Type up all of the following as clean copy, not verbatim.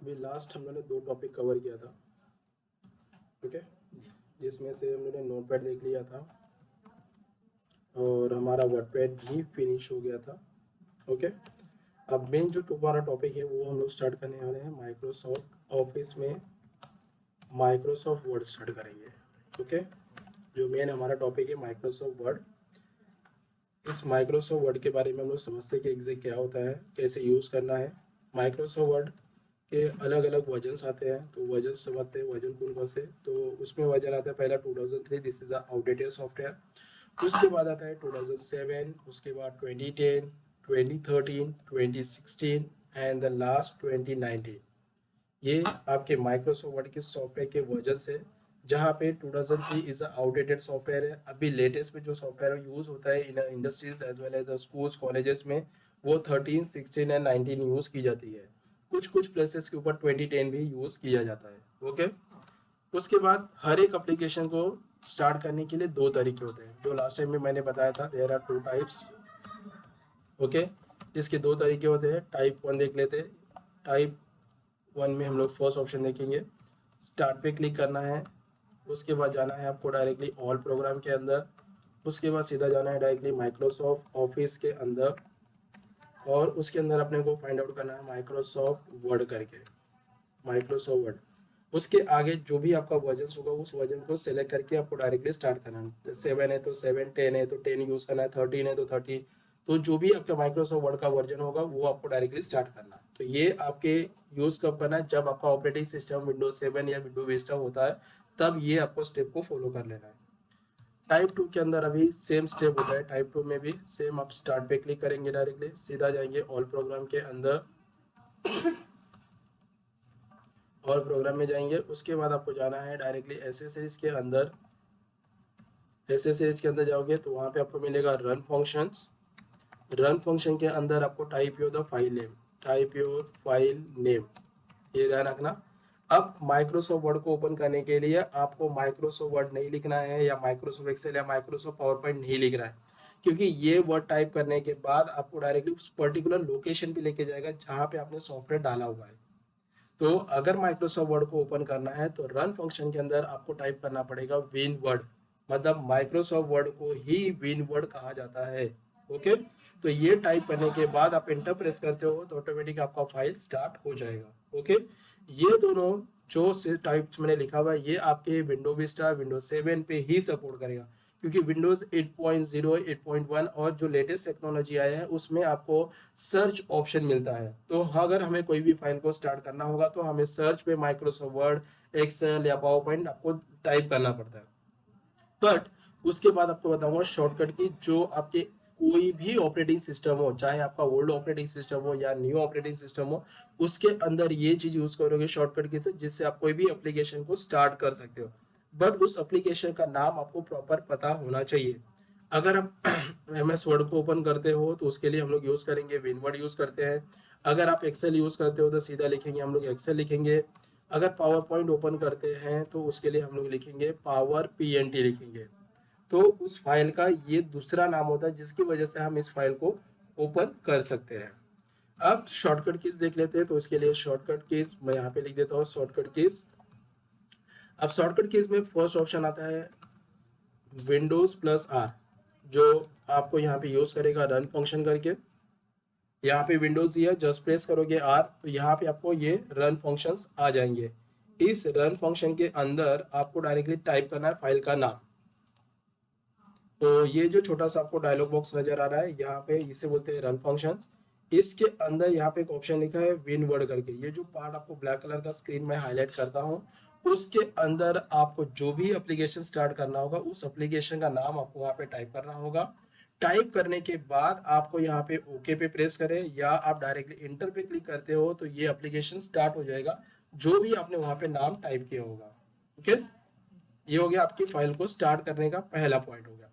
अभी लास्ट हम लोगों ने 2 टॉपिक कवर किया था, ओके, जिसमें से हम लोगों ने नोटपैड देख लिया था और हमारा वर्डपैड भी फिनिश हो गया था, ओके। अब मेन जो हमारा टॉपिक है वो हम लोग स्टार्ट करने वाले हैं माइक्रोसॉफ्ट ऑफिस में माइक्रोसॉफ्ट वर्ड स्टार्ट करेंगे, ओके। जो मेन हमारा टॉपिक है माइक्रोसॉफ्ट वर्ड, इस माइक्रोसॉफ्ट वर्ड के बारे में हम लोग समझते हैं कि एग्जैक्ट क्या होता है, कैसे यूज़ करना है। माइक्रोसॉफ्ट वर्ड के अलग अलग वर्जन्स आते हैं, तो वर्जन समझते हैं वर्जन कौन कौन से। तो उसमें वर्जन आता है पहला 2003, this is the outdated software. उसके बाद आता है 2007, उसके बाद 2010, 2013, 2016 एंड द लास्ट 2019। ये आपके माइक्रोसॉफ्ट वर्ड के सॉफ्टवेयर के वर्जन है, जहाँ पे 2003 इज आउटडेटेड सॉफ्टवेयर है। अभी लेटेस्ट में जो सॉफ्टवेयर यूज होता है in industries as well as schools colleges में, वो 13, 16 एंड 19 यूज की जाती है। कुछ कुछ प्लेसेस के ऊपर 2010 भी यूज किया जाता है, ओके। उसके बाद हर एक एप्लीकेशन को स्टार्ट करने के लिए 2 तरीके होते हैं, जो लास्ट टाइम में मैंने बताया था, देयर आर 2 टाइप्स, ओके। इसके 2 तरीके होते हैं। टाइप 1 देख लेते हैं। टाइप 1 में हम लोग फर्स्ट ऑप्शन देखेंगे, स्टार्ट पे क्लिक करना है। उसके बाद जाना है आपको डायरेक्टली ऑल प्रोग्राम के अंदर। उसके बाद सीधा जाना है डायरेक्टली माइक्रोसॉफ्ट ऑफिस के अंदर, और उसके अंदर अपने को फाइंड आउट करना है माइक्रोसॉफ्ट वर्ड करके, माइक्रोसॉफ्ट वर्ड। उसके आगे जो भी आपका वर्जन होगा उस वर्जन को सेलेक्ट करके आपको डायरेक्टली स्टार्ट करना है। तो 7 है तो 7, 10 है तो 10 यूज़ करना है, 13 है तो 13। तो जो भी आपका माइक्रोसॉफ्ट वर्ड का वर्जन होगा वो आपको डायरेक्टली स्टार्ट करना है। तो ये आपके यूज़ कब करना है, जब आपका ऑपरेटिंग सिस्टम विंडोज 7 या विंडो विस्टा होता है, तब ये आपको स्टेप को फॉलो कर लेना है। टाइप 2 के अंदर अभी सेम स्टेप होता है। टाइप 2 में भी सेम, आप स्टार्ट पे क्लिक करेंगे, डायरेक्टली सीधा जाएंगे ऑल प्रोग्राम के अंदर, और प्रोग्राम में जाएंगे। उसके बाद आपको जाना है डायरेक्टली एसेसरीज के अंदर। एसेसरीज के अंदर जाओगे तो वहाँ पे आपको मिलेगा रन फंक्शंस। रन फंक्शन के अंदर आपको type your the file name, type your file name, ये ध्यान रखना। अब माइक्रोसॉफ्ट वर्ड को ओपन करने के लिए आपको माइक्रोसॉफ्ट वर्ड नहीं लिखना है, या माइक्रोसॉफ्ट एक्सेल या माइक्रोसॉफ्ट पावर पॉइंट नहीं लिखना है, क्योंकि ये वर्ड टाइप करने के बाद आपको डायरेक्टली उस पर्टिकुलर लोकेशन पे लेके जाएगा जहाँ पे आपने सॉफ्टवेयर डाला हुआ है। तो अगर माइक्रोसॉफ्ट वर्ड को ओपन करना है तो रन फंक्शन के अंदर आपको टाइप करना पड़ेगा विन वर्ड, मतलब माइक्रोसॉफ्ट वर्ड को ही विन वर्ड कहा जाता है, ओके। तो ये टाइप करने के बाद आप एंटर प्रेस करते हो तो ऑटोमेटिक आपका फाइल स्टार्ट हो जाएगा, ओके। ये दोनों जो से टाइप्स मैंने लिखा हुआ है ये आपके विंडो विस्टा विंडोज 7 पे ही सपोर्ट करेगा, क्योंकि विंडोज 8.0, 8.1 और जो लेटेस्ट टेक्नोलॉजी आया है उसमें आपको सर्च ऑप्शन मिलता है। तो अगर हमें कोई भी फाइल को स्टार्ट करना होगा तो हमें सर्च पे माइक्रोसॉफ्ट वर्ड, एक्सेल या पावर पॉइंट आपको टाइप करना पड़ता है। बट उसके बाद आपको बताऊंगा शॉर्टकट की, जो आपके कोई भी ऑपरेटिंग सिस्टम हो, चाहे आपका ओल्ड ऑपरेटिंग सिस्टम हो या न्यू ऑपरेटिंग सिस्टम हो, उसके अंदर ये चीज यूज करोगे शॉर्टकट की से, जिससे आप कोई भी एप्लीकेशन को स्टार्ट कर सकते हो। बट उस एप्लीकेशन का नाम आपको प्रॉपर पता होना चाहिए। अगर आप MS वर्ड को ओपन करते हो तो उसके लिए हम लोग यूज करेंगे विनवर्ड यूज करते हैं। अगर आप एक्सेल यूज करते हो तो सीधा लिखेंगे हम लोग एक्सेल लिखेंगे। अगर पावर पॉइंट ओपन करते हैं तो उसके लिए हम लोग लिखेंगे पावर PNT लिखेंगे। तो उस फाइल का ये दूसरा नाम होता है, जिसकी वजह से हम इस फाइल को ओपन कर सकते हैं। अब शॉर्टकट कीज देख लेते हैं, तो इसके लिए शॉर्टकट कीज मैं यहाँ पे लिख देता हूँ शॉर्टकट कीज। अब शॉर्टकट कीज में फर्स्ट ऑप्शन आता है Windows+R, जो आपको यहाँ पे यूज करेगा रन फंक्शन करके। यहाँ पे विंडोज दिया, जस्ट प्रेस करोगे R तो यहाँ पे आपको ये रन फंक्शंस आ जाएंगे। इस रन फंक्शन के अंदर आपको डायरेक्टली टाइप करना है फाइल का नाम। तो ये जो छोटा सा आपको डायलॉग बॉक्स नजर आ रहा है, यहाँ पे इसे बोलते हैं रन फंक्शंस। इसके अंदर यहाँ पे एक ऑप्शन लिखा है विन वर्ड करके, ये जो पार्ट आपको ब्लैक कलर का स्क्रीन में हाईलाइट करता हूँ, उसके अंदर आपको जो भी एप्लीकेशन स्टार्ट करना होगा उस एप्लीकेशन का नाम आपको वहाँ पे टाइप करना होगा। टाइप करने के बाद आपको यहाँ पे ओके पे प्रेस करें, या आप डायरेक्टली इंटर पे क्लिक करते हो तो ये एप्लीकेशन स्टार्ट हो जाएगा, जो भी आपने वहाँ पे नाम टाइप किया होगा, ओके। ये हो गया आपकी फाइल को स्टार्ट करने का पहला पॉइंट हो गया।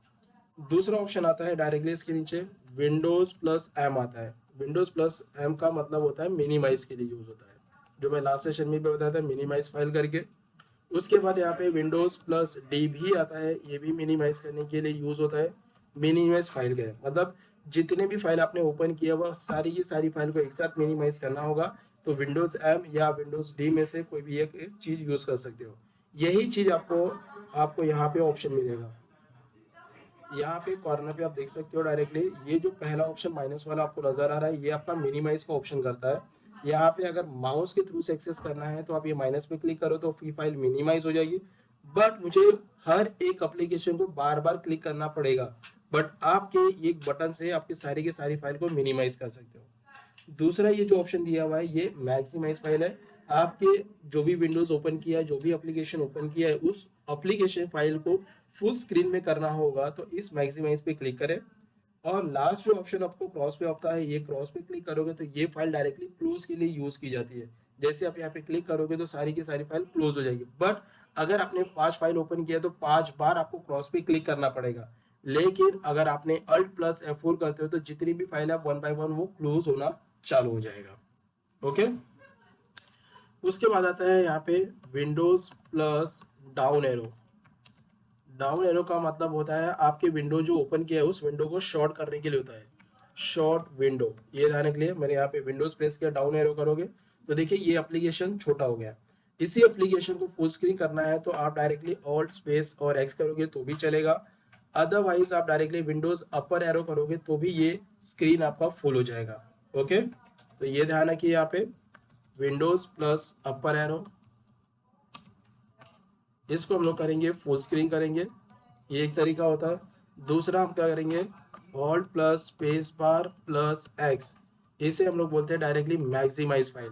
दूसरा ऑप्शन आता है डायरेक्टली इसके नीचे Windows+M आता है। Windows+M का मतलब होता है मिनिमाइज के लिए यूज होता है, जो मैं लास्ट सेशन में भी बताया था, मिनिमाइज फाइल करके। उसके बाद यहाँ पे Windows+D भी आता है, ये भी मिनिमाइज करने के लिए यूज होता है। मिनिमाइज फाइल का मतलब जितने भी फाइल आपने ओपन किया हुआ सारी की सारी फाइल को एक साथ मिनिमाइज करना होगा, तो विंडोज़ एम या विंडोज़ डी में से कोई भी एक चीज़ यूज़ कर सकते हो। यही चीज़ आपको यहाँ पे ऑप्शन मिलेगा। यहाँ पे कॉर्नर पे आप देख सकते हो डायरेक्टली, ये जो पहला ऑप्शन माइनस वाला आपको नजर आ रहा है, ये आपका मिनिमाइज का ऑप्शन करता है। यहाँ पे अगर माउस के थ्रू से एक्सेस करना है तो आप ये माइनस पे क्लिक करो तो फ्री फाइल मिनिमाइज हो जाएगी। बट मुझे हर एक एप्लीकेशन को बार बार क्लिक करना पड़ेगा, बट आपके एक बटन से आपकी सारी की सारी फाइल को मिनिमाइज कर सकते हो। दूसरा ये जो ऑप्शन दिया हुआ है ये मैक्सिमाइज फाइल है। आपके जो भी विंडोज ओपन किया है, जो भी एप्लीकेशन ओपन किया है, उस एप्लीकेशन फाइल को फुल स्क्रीन में करना होगा तो इस मैक्सिमाइज पे क्लिक करें। और लास्ट जो ऑप्शन आपको क्रॉस पे आता है, ये क्रॉस पे क्लिक करोगे तो ये फाइल डायरेक्टली क्लोज के लिए यूज की जाती है। जैसे आप यहाँ पे क्लिक करोगे तो सारी की सारी फाइल क्लोज हो जाएगी। बट अगर आपने 5 फाइल ओपन किया तो 5 बार आपको क्रॉस पे क्लिक करना पड़ेगा। लेकिन अगर आपने अल्ट प्लस F4 करते हो तो जितनी भी फाइल है वन बाय वन वो क्लोज होना चालू हो जाएगा। ओके, उसके बाद आता है यहाँ पे Windows plus down arrow. Down arrow का मतलब होता है आपके विंडो जो ओपन किया है उस विंडो को शॉर्ट करने के लिए होता है, शॉर्ट विंडो। ये ध्यान के लिए मैंने यहाँ पे विंडोज प्रेस किया, डाउन एरो करोगे तो देखिए ये एप्लीकेशन छोटा हो गया। इसी एप्लीकेशन को फुल स्क्रीन करना है तो आप डायरेक्टली ऑल्ट स्पेस और एक्स करोगे तो भी चलेगा। अदरवाइज आप डायरेक्टली विंडोज अपर एरो करोगे तो भी ये स्क्रीन आपका फुल हो जाएगा। ओके, तो ये ध्यान रखिए यहाँ पे विंडोज प्लस अपर एरो, इसको हम लोग करेंगे फुल स्क्रीन करेंगे, ये एक तरीका होता है। दूसरा हम क्या करेंगे, Alt plus space bar plus X, इसे हम लोग बोलते हैं directly maximize file.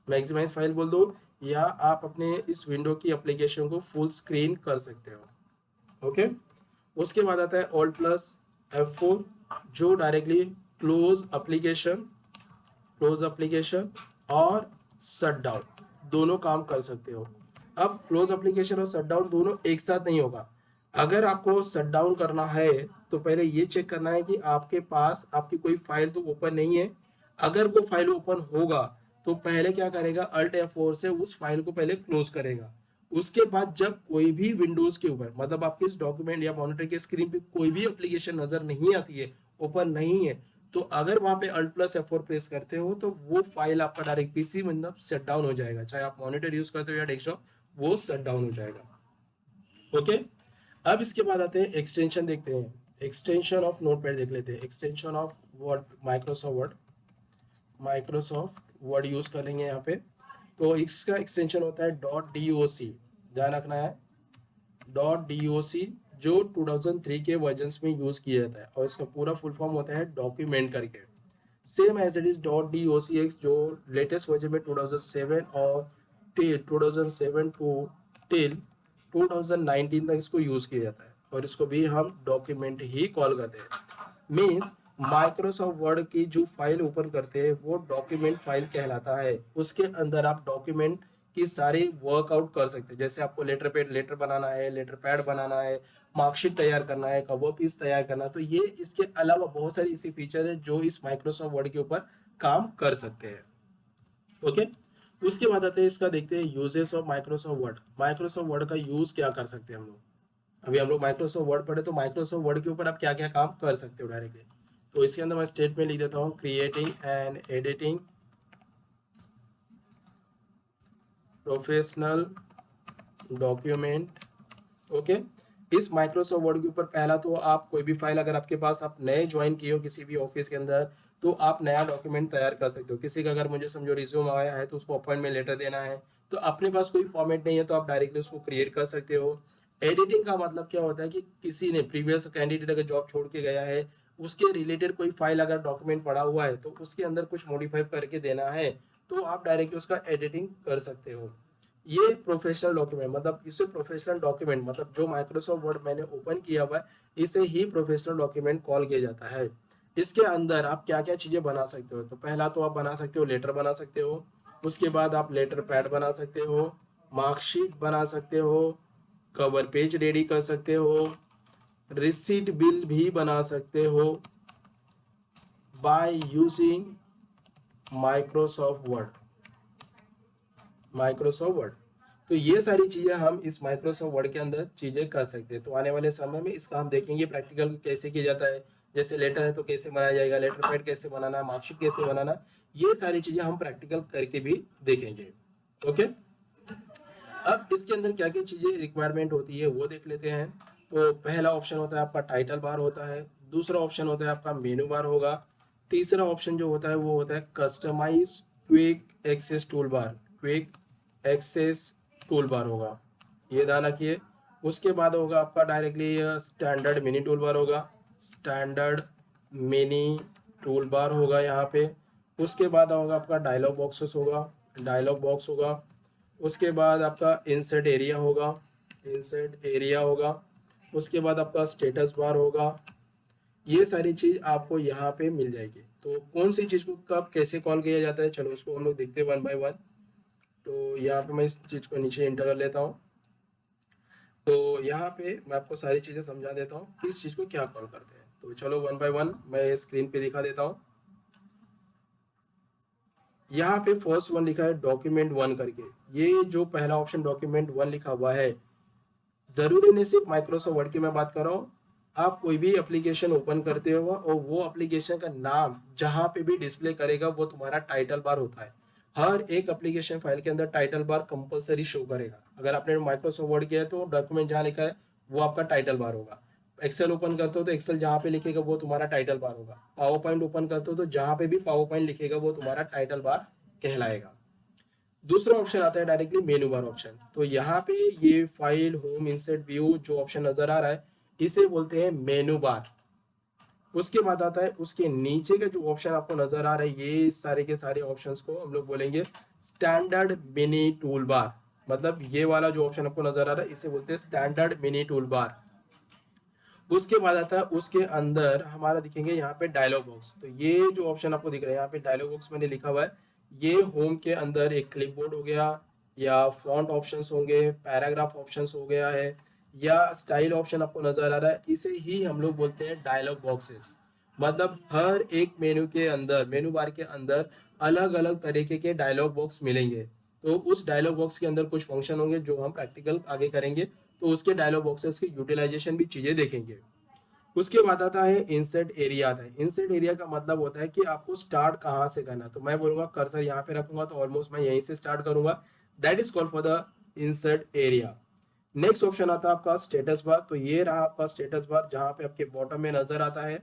Maximize file बोल दो, या आप अपने इस विंडो की एप्लीकेशन को फुल स्क्रीन कर सकते हो। ओके, उसके बाद आता है ऑल्ट प्लस F4 जो directly close application, close application और शट डाउन दोनों काम कर सकते हो। अब क्लोज एप्लीकेशन और शट डाउन दोनों एक साथ नहीं होगा। अगर आपको शट डाउन करना है तो पहले ये चेक करना है कि आपके पास आपकी कोई फाइल तो ओपन नहीं है। अगर वो फाइल ओपन होगा तो पहले क्या करेगा, अल्ट F4 से उस फाइल को पहले क्लोज करेगा। उसके बाद जब कोई भी विंडोज के ऊपर, मतलब आपके इस डॉक्यूमेंट या मॉनिटर के स्क्रीन पे कोई भी एप्लीकेशन नजर नहीं आती है, ओपन नहीं है, तो अगर वहां पे अल्ट प्लस F4 प्रेस करते हो तो वो फाइल आपका डायरेक्ट पीसी मतलब शट डाउन हो जाएगा। चाहे आप मॉनिटर यूज करते हो या डेस्कटॉप, वो शट डाउन हो जाएगा। ओके, अब इसके बाद आते हैं एक्सटेंशन, देखते हैं एक्सटेंशन ऑफ नोटपैड देख लेते हैं। Extension of word, Microsoft word, Microsoft word use करेंगे यहाँ पे। तो इसका एक्सटेंशन होता है .doc, ध्यान रखना है .doc, जो 2003 के वर्जन्स में यूज किया जाता है और इसका पूरा फुल फॉर्म होता है डॉक्यूमेंट करके। Same as it is .docx जो लेटेस्ट वर्जन में 2007 और 2007 टू टिल 2019 तक इसको यूज किया जाता है और इसको भी हम डॉक्यूमेंट ही कॉल करते हैं। मीन्स माइक्रोसॉफ्ट वर्ड की जो फाइल ओपन करते हैं वो डॉक्यूमेंट फाइल कहलाता है। उसके अंदर आप डॉक्यूमेंट की सारी वर्कआउट कर सकते हैं। जैसे आपको लेटर बनाना है, लेटर पैड बनाना है, मार्कशीट तैयार करना है, कवर पीस तैयार करना है, तो ये इसके अलावा बहुत सारी ऐसी फीचर है जो इस माइक्रोसॉफ्ट वर्ड के ऊपर काम कर सकते हैं। ओके, उसके बाद आते हैं इसका, देखते हैं uses of Microsoft word. Microsoft word का यूज क्या कर सकते हैं हम लोग। अभी हम लोग माइक्रोसॉफ्ट वर्ड पढ़े तो माइक्रोसॉफ्ट वर्ड के ऊपर आप क्या क्या काम कर सकते हो डायरेक्टली। तो इसके अंदर मैं स्टेटमेंट लिख देता हूँ, creating and editing professional document. Okay, इस माइक्रोसॉफ्ट वर्ड के ऊपर पहला तो आप कोई भी फाइल, अगर आपके पास आप नए ज्वाइन किए हो किसी भी ऑफिस के अंदर, तो आप नया डॉक्यूमेंट तैयार कर सकते हो। किसी का अगर मुझे समझो रिज्यूम आया है तो उसको अपॉइंटमेंट लेटर देना है, तो अपने पास कोई फॉर्मेट नहीं है तो आप डायरेक्टली उसको क्रिएट कर सकते हो। एडिटिंग का मतलब क्या होता है कि किसी ने प्रीवियस कैंडिडेट अगर जॉब छोड़ के गया है, उसके रिलेटेड कोई फाइल अगर डॉक्यूमेंट पड़ा हुआ है तो उसके अंदर कुछ मॉडिफाई करके देना है तो आप डायरेक्टली उसका एडिटिंग कर सकते हो। ये प्रोफेशनल डॉक्यूमेंट, मतलब इसे प्रोफेशनल डॉक्यूमेंट, मतलब जो माइक्रोसॉफ्ट वर्ड मैंने ओपन किया हुआ है इसे ही प्रोफेशनल डॉक्यूमेंट कॉल किया जाता है। इसके अंदर आप क्या क्या चीजें बना सकते हो, तो पहला तो आप बना सकते हो लेटर बना सकते हो, उसके बाद आप लेटर पैड बना सकते हो, मार्कशीट बना सकते हो, कवर पेज रेडी कर सकते हो, रिसीट बिल भी बना सकते हो by using Microsoft word. Microsoft word, तो ये सारी चीजें हम इस माइक्रोसॉफ्ट वर्ड के अंदर चीजें कर सकते हैं। तो आने वाले समय में इसका हम देखेंगे प्रैक्टिकल कैसे किया जाता है। जैसे लेटर है तो कैसे बनाया जाएगा, लेटर पैड कैसे बनाना, मार्कशीट कैसे बनाना, ये सारी चीजें हम प्रैक्टिकल करके भी देखेंगे। ओके, अब इसके अंदर क्या क्या चीजें रिक्वायरमेंट होती है वो देख लेते हैं। तो पहला ऑप्शन होता है आपका टाइटल बार होता है, दूसरा ऑप्शन होता है आपका मेनू बार होगा, तीसरा ऑप्शन जो होता है वो होता है customize quick access tool bar, quick access tool bar होगा, ये ध्यान रखिए। उसके बाद होगा आपका directly standard mini tool bar होगा, स्टैंडर्ड मिनी टूल बार होगा यहाँ पे। उसके बाद होगा आपका डायलॉग बॉक्सेस होगा, डायलॉग बॉक्स होगा। उसके बाद आपका इंसर्ट एरिया होगा, इंसर्ट एरिया होगा। उसके बाद आपका स्टेटस बार होगा। ये सारी चीज आपको यहाँ पे मिल जाएगी। तो कौन सी चीज को कब कैसे कॉल किया जाता है, चलो उसको हम लोग देखते हैं वन बाय वन। तो यहाँ पे मैं इस चीज को नीचे इंटर कर लेता हूँ। तो यहाँ पे मैं आपको सारी चीजें समझा देता हूँ किस चीज को क्या कॉल करते हैं। तो चलो वन बाय वन मैं स्क्रीन पे दिखा देता हूँ। यहाँ पे फर्स्ट वन लिखा है डॉक्यूमेंट वन करके, ये जो पहला ऑप्शन डॉक्यूमेंट वन लिखा हुआ है, जरूरी नहीं सिर्फ माइक्रोसॉफ्ट वर्ड की मैं बात कर रहा हूँ, आप कोई भी एप्लीकेशन ओपन करते हो और वो एप्लीकेशन का नाम जहां पे भी डिस्प्ले करेगा वो तुम्हारा टाइटल बार होता है। हर एक एप्लीकेशन फाइल के अंदर टाइटल बार कंपलसरी शो करेगा। अगर आपने माइक्रोसॉफ्ट वर्ड किया है तो डॉक्यूमेंट जहां लिखा है वो आपका टाइटल बार होगा। एक्सेल ओपन करते हो तो एक्सेल जहां पे लिखेगा वो तुम्हारा टाइटल बार होगा। पावर पॉइंट ओपन करते हो तो जहां पे भी पावर पॉइंट लिखेगा वो तुम्हारा टाइटल बार कहलाएगा। दूसरा ऑप्शन आता है डायरेक्टली मेनू बार ऑप्शन। तो यहाँ पे ये फाइल होम इंसर्ट व्यू जो ऑप्शन नजर आ रहा है इसे बोलते हैं मेनू बार। उसके बाद आता है उसके नीचे का जो ऑप्शन आपको नजर आ रहा है, ये सारे के सारे ऑप्शंस को हम लोग बोलेंगे स्टैंडर्ड मिनी टूल बार। मतलब ये वाला जो ऑप्शन आपको नजर आ रहा है इसे बोलते हैं स्टैंडर्ड मिनी टूल बार। उसके बाद आता है उसके अंदर हमारा दिखेंगे यहाँ पे डायलॉग बॉक्स। तो ये जो ऑप्शन आपको दिख रहा है यहाँ पे डायलॉग बॉक्स मैंने लिखा हुआ है, ये होम के अंदर एक क्लिपबोर्ड हो गया, या फॉन्ट ऑप्शंस होंगे, पैराग्राफ ऑप्शंस हो गया है, या स्टाइल ऑप्शन आपको नजर आ रहा है, इसे ही हम लोग बोलते हैं डायलॉग बॉक्सेस। मतलब हर एक मेनू के अंदर, मेनू बार के अंदर अलग अलग तरीके के डायलॉग बॉक्स मिलेंगे। तो उस डायलॉग बॉक्स के अंदर कुछ फंक्शन होंगे जो हम प्रैक्टिकल आगे करेंगे, तो उसके डायलॉग बॉक्सेस की यूटिलाइजेशन भी चीजें देखेंगे। उसके बाद आता है इंसर्ट एरिया आता है। इंसर्ट एरिया का मतलब होता है कि आपको स्टार्ट कहाँ से करना। तो मैं बोलूंगा कर्सर यहाँ पे रखूंगा तो ऑलमोस्ट मैं यहीं से स्टार्ट करूंगा, that is called for the insert area. Next option आता है आपका स्टेटस बार। तो ये रहा आपका स्टेटस बार जहाँ पे आपके बॉटम में नजर आता है,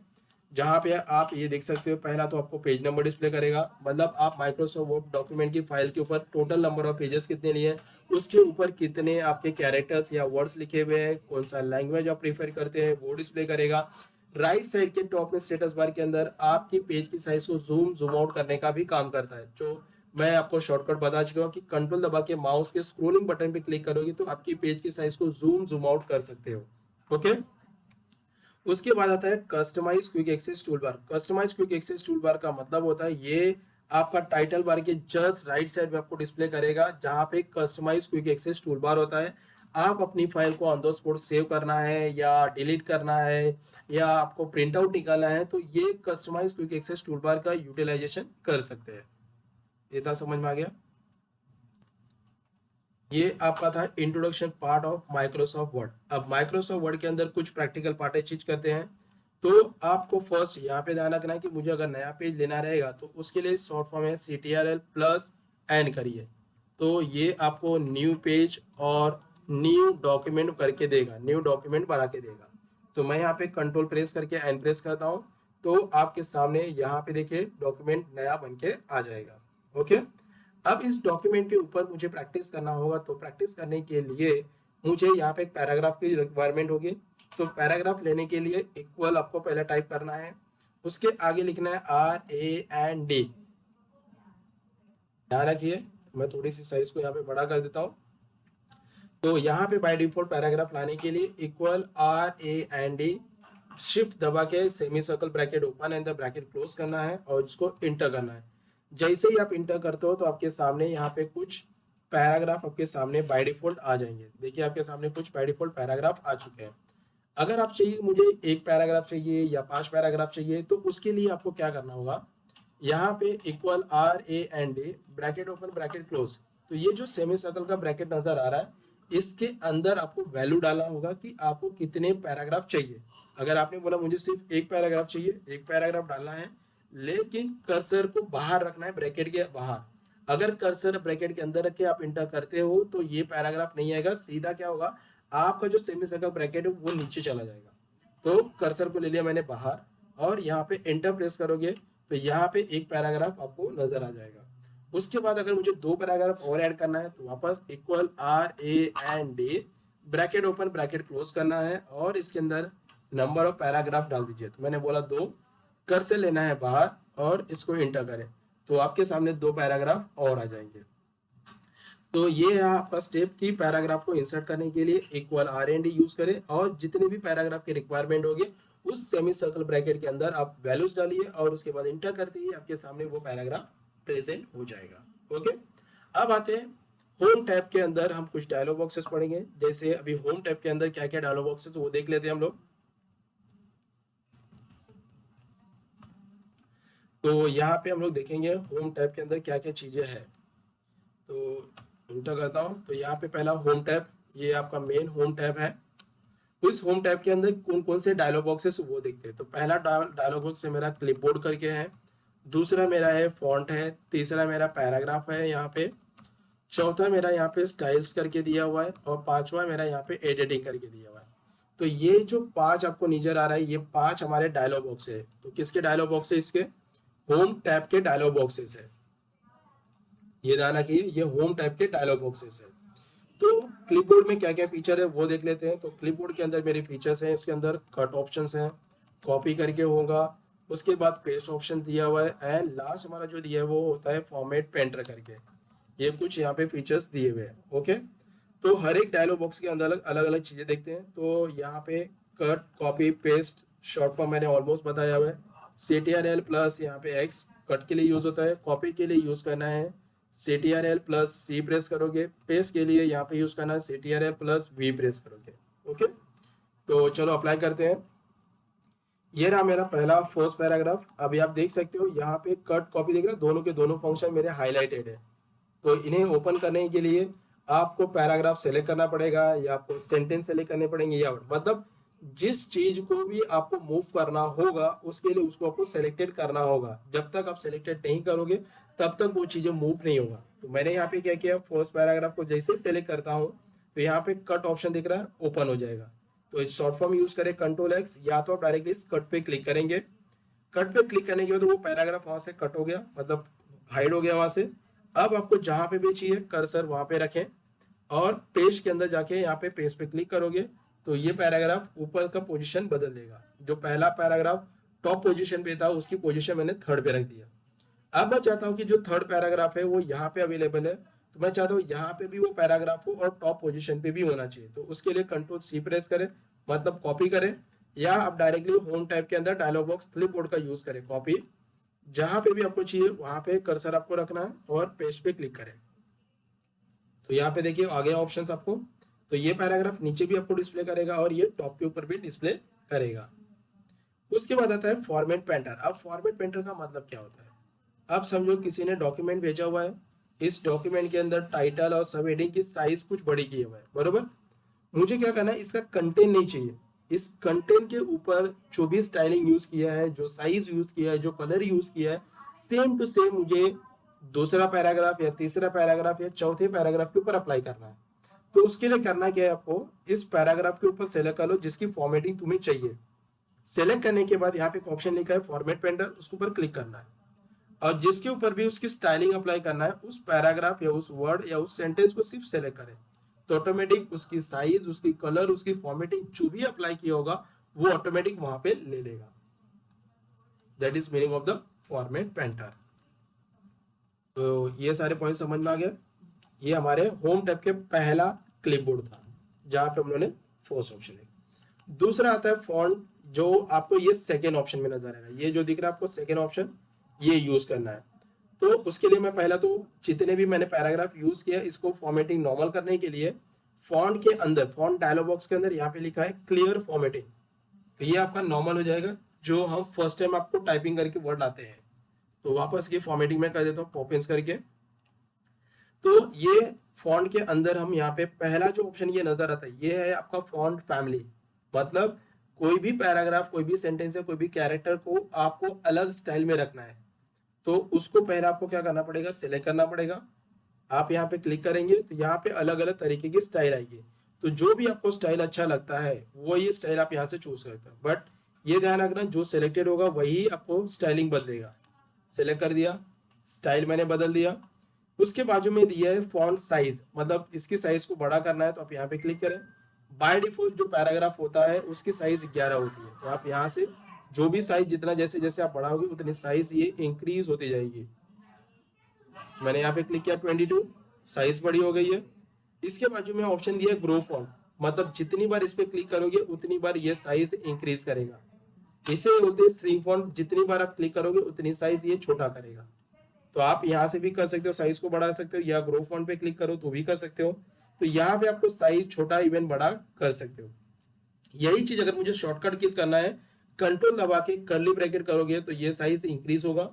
जहाँ पे आप ये देख सकते हो पहला तो आपको पेज नंबर डिस्प्ले करेगा। मतलब आप माइक्रोसॉफ्ट वर्ड डॉक्यूमेंट की फाइल के ऊपर टोटल नंबर ऑफ पेजेस कितने लिए हैं, उसके ऊपर कितने आपके कैरेक्टर्स या वर्ड्स लिखे हुए हैं, कौन सा लैंग्वेज आप प्रीफर करते हैं वो डिस्प्ले करेगा। राइट साइड के टॉप में स्टेटस बार के अंदर आपकी पेज की साइज को जूम जूम आउट करने का भी काम करता है। जो मैं आपको शॉर्टकट बता चुका हूँ कि कंट्रोल दबा के माउस के स्क्रोलिंग बटन पे क्लिक करोगे तो आपकी पेज की साइज को जूम जूम आउट कर सकते हो। ओके, उसके बाद आता है customize quick access tool bar. Customize quick access tool bar का मतलब होता है ये आपका टाइटल बार के जस्ट राइट साइड में आपको डिस्प्ले करेगा जहां पे customize quick access tool bar होता है। आप अपनी फाइल को ऑन द स्पॉट सेव करना है या डिलीट करना है या आपको प्रिंट आउट निकालना है तो ये customize quick access tool bar का यूटिलाइजेशन कर सकते हैं। इतना समझ में आ गया। ये आपका था introduction part of Microsoft word. अब माइक्रोसॉफ्ट वर्ड के अंदर कुछ प्रैक्टिकल पार्ट चीज करते हैं। तो आपको फर्स्ट यहाँ पे ध्यान रखना है कि मुझे अगर नया पेज लेना रहेगा तो उसके लिए शॉर्ट फॉर्म है CTRL प्लस एन करिए। तो ये आपको न्यू पेज और न्यू डॉक्यूमेंट करके देगा, न्यू डॉक्यूमेंट बना के देगा। तो मैं यहाँ पे कंट्रोल प्रेस करके एन प्रेस करता हूँ तो आपके सामने यहाँ पे देखिए डॉक्यूमेंट नया बन के आ जाएगा। ओके, अब इस डॉक्यूमेंट के ऊपर मुझे प्रैक्टिस करना होगा। तो प्रैक्टिस करने के लिए मुझे यहाँ पे एक पैराग्राफ की रिक्वायरमेंट होगी। तो पैराग्राफ लेने के लिए इक्वल आपको पहले टाइप करना है, उसके आगे लिखना है RAND। ध्यान रखिए मैं थोड़ी सी साइज को यहाँ पे बड़ा कर देता हूँ। तो यहाँ पे बाय डिफॉल्ट पैराग्राफ लाने के लिए इक्वल RAND, शिफ्ट दबा के semi circle bracket open and the bracket close करना है और इसको इंटर करना है। जैसे ही आप इंटर करते हो तो आपके सामने यहाँ पे कुछ पैराग्राफ आपके सामने बाय डिफॉल्ट आ जाएंगे। देखिए आपके सामने कुछ बाय डिफॉल्ट पैराग्राफ आ चुके हैं। अगर आप चाहिए मुझे एक पैराग्राफ चाहिए या 5 पैराग्राफ चाहिए तो उसके लिए आपको क्या करना होगा, यहाँ पे equal RAND bracket open bracket close. तो ये जो सेमी सर्कल का ब्रैकेट नजर आ रहा है इसके अंदर आपको वैल्यू डालना होगा कि आपको कितने पैराग्राफ चाहिए। अगर आपने बोला मुझे सिर्फ एक पैराग्राफ चाहिए, एक पैराग्राफ डालना है, लेकिन कर्सर को बाहर रखना है, ब्रैकेट के बाहर। अगर कर्सर ब्रैकेट के अंदर रख के आप इंटर करते हो तो ये पैराग्राफ नहीं आएगा, सीधा क्या होगा, आपका जो सेमी सर्कल ब्रैकेट है वो नीचे चला जाएगा। तो कर्सर को ले लिया मैंने बाहर, और यहाँ पे एंटर प्रेस करोगे तो यहाँ पे एक पैराग्राफ आपको नजर आ जाएगा। उसके बाद अगर मुझे दो पैराग्राफ और ऐड करना है तो वापस equal RAND bracket open bracket close करना है, और इसके अंदर नंबर ऑफ पैराग्राफ डाल दीजिए। तो मैंने बोला 2, कर से लेना है बाहर और इसको इंटर करें तो आपके सामने 2 पैराग्राफ और आ जाएंगे। तो ये रहा आपका स्टेप कि पैराग्राफ को इंसर्ट करने के लिए इक्वल RAND यूज करें, और जितने भी पैराग्राफ की रिक्वायरमेंट होगी उस सेमी सर्कल ब्रैकेट के अंदर आप वैल्यूज डालिए, और उसके बाद इंटर करते ही आपके सामने वो पैराग्राफ प्रेजेंट हो जाएगा। ओके, अब आते हैं होम टैब के अंदर हम कुछ डायलॉग बॉक्सेस पढ़ेंगे। जैसे अभी होम टैब के अंदर क्या क्या डायलॉग बॉक्सेस वो देख लेते हैं हम लोग। तो यहाँ पे हम लोग देखेंगे होम टैब के अंदर क्या क्या चीजें हैं। तो इंटर करता हूँ तो यहाँ पे पहला होम टैब, ये आपका मेन होम टैब है। तो इस होम टैब के अंदर कौन कौन से डायलॉग बॉक्सेस वो देखते हैं। तो पहला डायलॉग बॉक्स है मेरा क्लिपबोर्ड करके है, दूसरा मेरा है फॉन्ट है, तीसरा मेरा पैराग्राफ है यहाँ पे, चौथा मेरा यहाँ पे स्टाइल्स करके दिया हुआ है, और पांचवा मेरा यहाँ पे एडिटिंग करके दिया हुआ है। तो ये जो 5 आपको नजर आ रहा है, ये 5 हमारे डायलॉग बॉक्स है। तो किसके डायलॉग बॉक्स है, इसके होम टैब के डायलॉग बॉक्सेस है। ये ध्यान रखिए, ये होम टैब के डायलॉग बॉक्सेस है। तो क्लिपबोर्ड में क्या क्या फीचर है वो देख लेते हैं। तो क्लिपबोर्ड के अंदर मेरे फीचर्स हैं, इसके अंदर कट ऑप्शंस हैं, कॉपी करके होगा, उसके बाद पेस्ट ऑप्शन दिया हुआ है, एंड लास्ट हमारा जो दिया है वो होता है फॉर्मेट पेंटर करके। ये कुछ यहाँ पे फीचर्स दिए हुए हैं। ओके, तो हर एक डायलॉग बॉक्स के अंदर अलग अलग चीजें देखते हैं। तो यहाँ पे cut, copy, paste, short form मैंने ऑलमोस्ट बताया हुआ है। CTRL प्लस यहाँ पे X कट के लिए यूज होता है, कॉपी के लिए यूज करना है CTRL प्लस C प्रेस करोगे, पेस्ट के लिए यहाँ पे यूज करना है CTRL प्लस V प्रेस करोगे। ओके, तो चलो अप्लाई करते हैं। ये रहा मेरा पहला फर्स्ट पैराग्राफ। अभी आप देख सकते हो यहाँ पे कट कॉपी दिख रहा है, दोनों के दोनों फंक्शन मेरे हाईलाइटेड है। तो इन्हें ओपन करने के लिए आपको पैराग्राफ सेलेक्ट करना पड़ेगा, या आपको सेंटेंस सेलेक्ट करने पड़ेंगे, या मतलब जिस चीज को भी आपको मूव करना होगा उसके लिए उसको आपको सेलेक्टेड करना होगा। जब तक आप सेलेक्टेड नहीं करोगे तब तक वो चीजें मूव नहीं होगा। तो मैंने यहाँ पे क्या किया, फर्स्ट पैराग्राफ को जैसे सेलेक्ट करता हूँ तो यहाँ पे कट ऑप्शन दिख रहा है, ओपन हो जाएगा। तो शॉर्ट फॉर्म यूज करें Ctrl+X, या तो आप डायरेक्टली इस कट पे क्लिक करेंगे। कट पे क्लिक करने के बाद वो पैराग्राफ वहां से कट हो गया, मतलब हाइड हो गया वहां से। अब आपको जहां पे भी चाहिए कर्सर वहां पे रखें, और पेज के अंदर जाके यहाँ पे पेज पे क्लिक करोगे तो ये पैराग्राफ ऊपर का पोजीशन बदल देगा। जो पहला पैराग्राफ टॉप पोजीशन पे था उसकी पोजीशन मैंने थर्ड पे रख दिया। अब मैं चाहता हूँ कि जो थर्ड पैराग्राफ है वो यहाँ पे अवेलेबल है, तो मैं चाहता हूँ यहाँ पे भी वो पैराग्राफ हो और टॉप पोजीशन पे भी होना चाहिए। तो उसके लिए Ctrl+C प्रेस करें, मतलब कॉपी करें, या आप डायरेक्टली होम टैब के अंदर डायलॉग बॉक्स क्लिपबोर्ड का यूज करें, कॉपी, जहां पे भी आपको चाहिए वहां पे कर्सर आपको रखना है और पेज पे क्लिक करें। तो यहाँ पे देखिए आ गया ऑप्शंस आपको। तो ये पैराग्राफ नीचे भी आपको डिस्प्ले करेगा और ये टॉप के ऊपर भी डिस्प्ले करेगा। उसके बाद आता है फॉर्मेट पेंटर। अब फॉर्मेट पेंटर का मतलब क्या होता है, अब समझो किसी ने डॉक्यूमेंट भेजा हुआ है, इस डॉक्यूमेंट के अंदर टाइटल और सब हेडिंग की साइज कुछ बड़ी की हुआ है, बरोबर। मुझे क्या करना है, इसका कंटेंट नहीं चाहिए, इस कंटेंट के ऊपर जो भी स्टाइलिंग यूज किया है, जो साइज यूज किया है, जो कलर यूज किया है, सेम टू सेम मुझे दूसरा पैराग्राफ या तीसरा पैराग्राफ या चौथे पैराग्राफ के ऊपर अप्लाई करना है। तो उसके लिए करना क्या है, आपको इस पैराग्राफ के ऊपर सेलेक्ट कर लो जिसकी फॉर्मेटिंग तुम्हें चाहिए। सेलेक्ट करने के बाद यहाँ पे एक ऑप्शन लिखा है फॉर्मेट पेंटर, उसके ऊपर क्लिक करना है, और जिसके ऊपर भी उसकी स्टाइलिंग अप्लाई करना है उस पैराग्राफ या उस वर्ड या उस सेंटेंस को सिर्फ सेलेक्ट करें, तो ऑटोमेटिक उसकी साइज, उसकी कलर, उसकी फॉर्मेटिंग जो भी अप्लाई किया होगा वो ऑटोमेटिक वहां पे ले लेगा। That is meaning of the format painter. तो ये सारे पॉइंट समझ में आ गया। ये हमारे होम टैब के पहला क्लिपबोर्ड था जहां पे हम लोगों ने फर्स्ट ऑप्शन है। दूसरा आता है फॉन्ट, जो आपको ये सेकेंड ऑप्शन में नजर आएगा, ये जो दिख रहा है आपको सेकेंड ऑप्शन, ये यूज करना है। तो उसके लिए मैं पहला तो जितने भी मैंने पैराग्राफ यूज किया इसको फॉर्मेटिंग नॉर्मल करने के लिए फॉन्ट के अंदर, फॉन्ट डायलॉग बॉक्स के अंदर यहाँ पे लिखा है क्लियर फॉर्मेटिंग, तो ये आपका नॉर्मल हो जाएगा। जो हम फर्स्ट टाइम आपको टाइपिंग करके वर्ड लाते हैं, तो वापस की फॉर्मेटिंग में कर देता हूँ पॉपिंस करके। तो ये फॉन्ट के अंदर हम यहाँ पे पहला जो ऑप्शन ये नजर आता है ये है आपका फॉन्ट फैमिली। मतलब कोई भी पैराग्राफ, कोई भी सेंटेंस या कोई भी कैरेक्टर को आपको अलग स्टाइल में रखना है, तो उसको पहले आपको क्या करना पड़ेगा, सिलेक्ट करना पड़ेगा। आप यहाँ पे क्लिक करेंगे तो यहाँ पे अलग अलग तरीके की स्टाइल आएगी। तो जो भी आपको स्टाइल अच्छा लगता है वो ये स्टाइल आप यहाँ से चूज करते हैं। बट ये ध्यान रखना, जो सिलेक्टेड होगा वही आपको स्टाइलिंग बदलेगा। सिलेक्ट कर दिया, स्टाइल मैंने बदल दिया। उसके बाजू में दिया है फॉन्ट साइज, मतलब इसकी साइज को बड़ा करना है तो आप यहाँ पे क्लिक करें। बाय डिफॉल्ट जो पैराग्राफ होता है उसकी साइज 11 होती है, तो आप यहाँ से जो भी साइज जितना जैसे जैसे आप बढ़ाओगे उतनी साइज ये इंक्रीज होती जाएगी। मैंने यहाँ पे क्लिक किया 22, साइज बड़ी हो गई है। इसके बाजू में ऑप्शन दिया है ग्रो फॉन्ट, मतलब जितनी बार इस पे क्लिक करोगे उतनी बार ये साइज इंक्रीज करेगा। इसे बोलते हैं श्रिंक फॉन्ट, जितनी बार आप क्लिक करोगे उतनी साइज ये छोटा करेगा। तो आप यहाँ से भी कर सकते हो, साइज को बढ़ा सकते हो, या ग्रो फॉन्ट पे क्लिक करो तो भी कर सकते हो। तो यहाँ पे आपको साइज छोटा इवन बड़ा कर सकते हो। यही चीज अगर मुझे शॉर्टकट कीज करना है, कंट्रोल दबा के कर्ली ब्रैकेट करोगे तो ये साइज इंक्रीज होगा,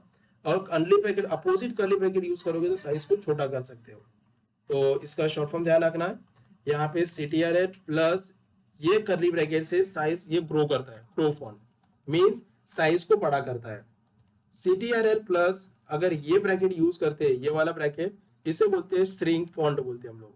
और curly bracket opposite curly bracket use करोगे तो साइज को छोटा कर सकते हो। तो इसका शॉर्ट फॉर्म ध्यान रखना है। यहाँ पे CTRL प्लस ये कर्ली ब्रैकेट से साइज ये ग्रो करता है, ग्रो फॉन्ट मीन्स साइज को बड़ा करता है। CTRL प्लस अगर ये ब्रैकेट यूज करते हैं, ये वाला ब्रैकेट, इसे बोलते हैं श्रिंक फॉन्ट बोलते हैं हम लोग।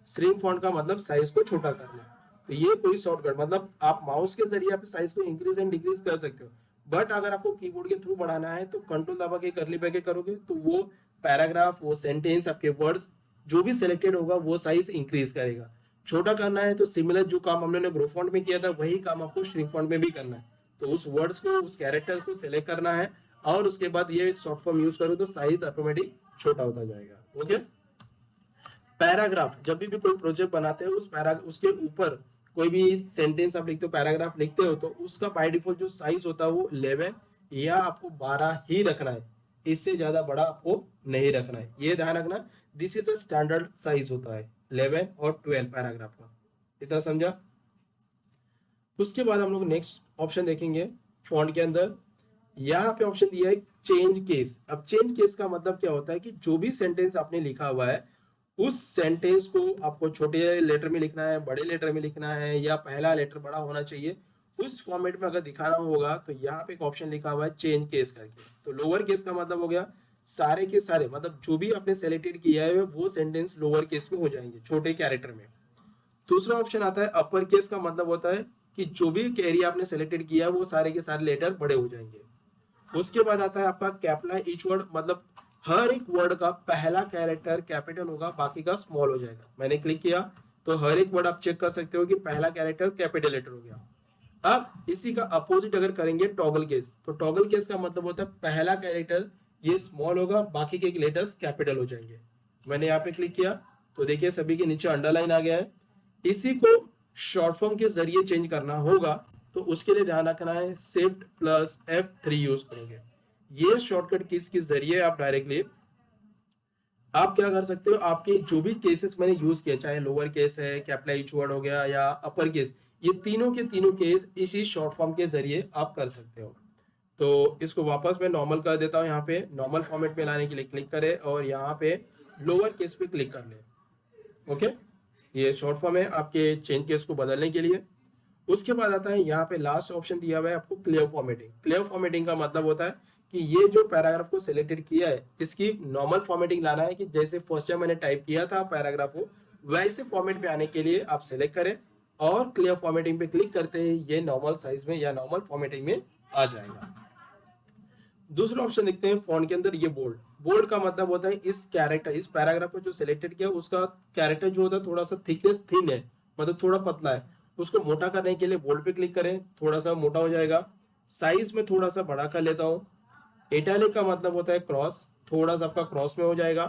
श्रिंक फॉन्ट का मतलब साइज को छोटा करना। तो ये कोई शॉर्टकट, मतलब आप माउस के जरिए आप साइज को इंक्रीज एंड डिक्रीज कर सकते हो। बट अगर आपको कीबोर्ड के थ्रू बढ़ाना है तो कंट्रोल दबा के कर्ली ब्रैकेट करोगे तो वो पैराग्राफ, वो सेंटेंस, आपके वर्ड्स जो भी सिलेक्टेड होगा वो साइज इंक्रीज करेगा। छोटा करना है तो सिमिलर जो काम हम लोगों ने ग्रो फॉन्ट में किया था वही काम आपको श्रिंक फॉन्ट में भी करना है। तो उस वर्ड्स को, उस कैरेक्टर को सिलेक्ट करना है और उसके बाद ये शॉर्ट फॉर्म यूज करो तो साइज ऑटोमेटिक छोटा होता जाएगा। ओके। पैराग्राफ, जब भी कोई प्रोजेक्ट बनाते हैं उसके ऊपर कोई भी सेंटेंस आप लिखते हो, पैराग्राफ लिखते हो, तो उसका बाय डिफॉल्ट जो साइज होता है वो 11 या आपको 12 ही रखना है, इससे ज्यादा बड़ा आपको नहीं रखना है। ये ध्यान रखना, this is a standard size होता है 11 और 12 पैराग्राफ का। इतना समझा। उसके बाद हम लोग नेक्स्ट ऑप्शन देखेंगे फॉन्ट के अंदर। यहाँ पे ऑप्शन दिया है चेंज केस। अब चेंज केस का मतलब क्या होता है कि जो भी सेंटेंस आपने लिखा हुआ है उस सेंटेंस को आपको छोटे लेटर में लिखना है, बड़े लेटर में लिखना है, या पहला लेटर बड़ा होना चाहिए, उस फॉर्मेट में अगर दिखाना होगा तो यहाँ पे एक ऑप्शन लिखा हुआ है चेंज केस करके। तो लोअर केस का मतलब हो गया सारे के सारे, मतलब जो भी आपने सेलेक्टेड किया है वो सेंटेंस लोअर केस में हो जाएंगे, छोटे कैरेक्टर में। दूसरा ऑप्शन आता है अपर केस का मतलब होता है कि जो भी एरिया आपने सेलेक्टेड किया है वो सारे के सारे लेटर बड़े हो जाएंगे। उसके बाद आता है आपका कैपिटल ईच वर्ड, मतलब हर एक वर्ड का पहला कैरेक्टर कैपिटल होगा, बाकी का स्मॉल हो जाएगा। मैंने क्लिक किया तो हर एक वर्ड आप चेक कर सकते हो कि पहला कैरेक्टर कैपिटल लेटर हो गया। अब इसी का अपोजिट अगर करेंगे टॉगल केस, तो टॉगल केस का मतलब होता है पहला कैरेक्टर ये स्मॉल होगा, बाकी के लेटर्स कैपिटल हो जाएंगे। मैंने यहाँ पे क्लिक किया तो देखिए सभी के नीचे अंडरलाइन आ गया है। इसी को शॉर्ट फॉर्म के जरिए चेंज करना होगा तो उसके लिए ध्यान रखना है शिफ्ट प्लस F3 यूज करोगे। ये शॉर्टकट कीज के जरिए आप डायरेक्टली आप क्या कर सकते हो, आपके जो भी केसेस मैंने यूज किया, चाहे लोअर केस है, कैपिटल एच वर्ड हो गया या अपर केस, ये तीनों के तीनों केस इसी शॉर्ट फॉर्म के जरिए आप कर सकते हो। तो इसको वापस मैं नॉर्मल कर देता हूँ। यहाँ पे नॉर्मल फॉर्मेट में लाने के लिए क्लिक करें और यहाँ पे लोअर केस पे क्लिक कर ले। ओके, ये शॉर्ट फॉर्म है आपके चेंज केस को बदलने के लिए। उसके बाद आता है यहाँ पे लास्ट ऑप्शन दिया हुआ है आपको क्लियर फॉर्मेटिंग। क्लियर फॉर्मेटिंग का मतलब होता है कि ये जो पैराग्राफ को सिलेक्टेड किया है इसकी नॉर्मल फॉर्मेटिंग लाना है, कि जैसे फर्स्ट टाइम मैंने टाइप किया था पैराग्राफ को वैसे फॉर्मेट में आने के लिए आप सिलेक्ट करें और क्लियर फॉर्मेटिंग पे क्लिक करते ही ये नॉर्मल साइज में या नॉर्मल फॉर्मेटिंग में आ जाएगा। दूसरा ऑप्शन देखते हैं फॉन्ट के अंदर, ये बोल्ड। बोल्ड का मतलब होता है इस कैरेक्टर, इस पैराग्राफ को जो सिलेक्टेड किया उसका कैरेक्टर जो होता है थोड़ा सा थिकनेस थिन है, मतलब थोड़ा पतला है, उसको मोटा करने के लिए बोल्ड पे क्लिक करें, थोड़ा सा मोटा हो जाएगा। साइज में थोड़ा सा बड़ा कर लेता हूँ। इटैलिक का मतलब होता है क्रॉस, थोड़ा सा आपका क्रॉस में हो जाएगा।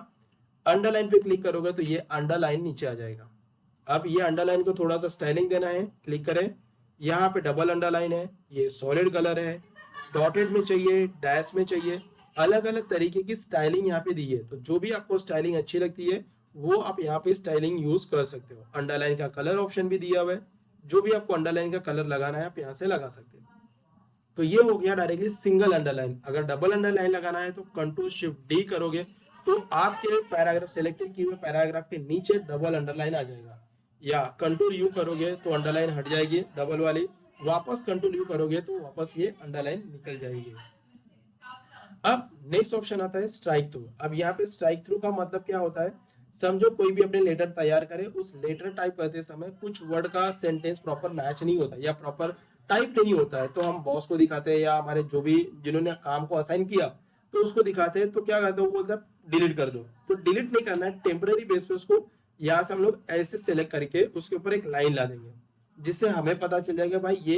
अंडरलाइन पे क्लिक करोगे तो ये अंडरलाइन नीचे आ जाएगा। अब ये अंडरलाइन को थोड़ा सा स्टाइलिंग देना है, क्लिक करें। यहाँ पे डबल अंडरलाइन है, ये सॉलिड कलर है, डॉटेड में चाहिए, डैश में चाहिए, अलग अलग तरीके की स्टाइलिंग यहाँ पे दी है। तो जो भी आपको स्टाइलिंग अच्छी लगती है वो आप यहाँ पे स्टाइलिंग यूज कर सकते हो। अंडरलाइन का कलर ऑप्शन भी दिया हुआ है, जो भी आपको अंडरलाइन का कलर लगाना है आप यहाँ से लगा सकते हो। तो ये हो गया डायरेक्टली सिंगल अंडरलाइन। अगर डबल अंडरलाइन लगाना है तो कंट्रोल शिफ्ट डी करोगे तो आपके पैराग्राफ सेलेक्टेड किए हुए पैराग्राफ के नीचे डबल अंडरलाइन आ जाएगा, या कंट्रोल यू करोगे तो अंडरलाइन हट जाएगी डबल वाली, वापस कंट्रोल यू करोगे तो वापस ये अंडरलाइन निकल जाएगी। अब नेक्स्ट ऑप्शन आता है स्ट्राइक थ्रू। अब यहाँ पे स्ट्राइक थ्रू का मतलब क्या होता है, समझो कोई भी अपने लेटर तैयार करे, उस लेटर टाइप करते समय कुछ वर्ड का सेंटेंस प्रॉपर मैच नहीं होता या प्रॉपर टाइप नहीं होता है, तो हम बॉस को दिखाते हैं या हमारे जो भी जिन्होंने काम को असाइन किया तो उसको दिखाते हैं, तो क्या करते हैं वो बोलता है डिलीट कर दो। तो डिलीट नहीं करना है, टेम्पररी बेस पे उसको यहाँ से हम लोग ऐसे सेलेक्ट करके उसके ऊपर एक लाइन ला देंगे, जिससे हमें पता चल जाएगा भाई ये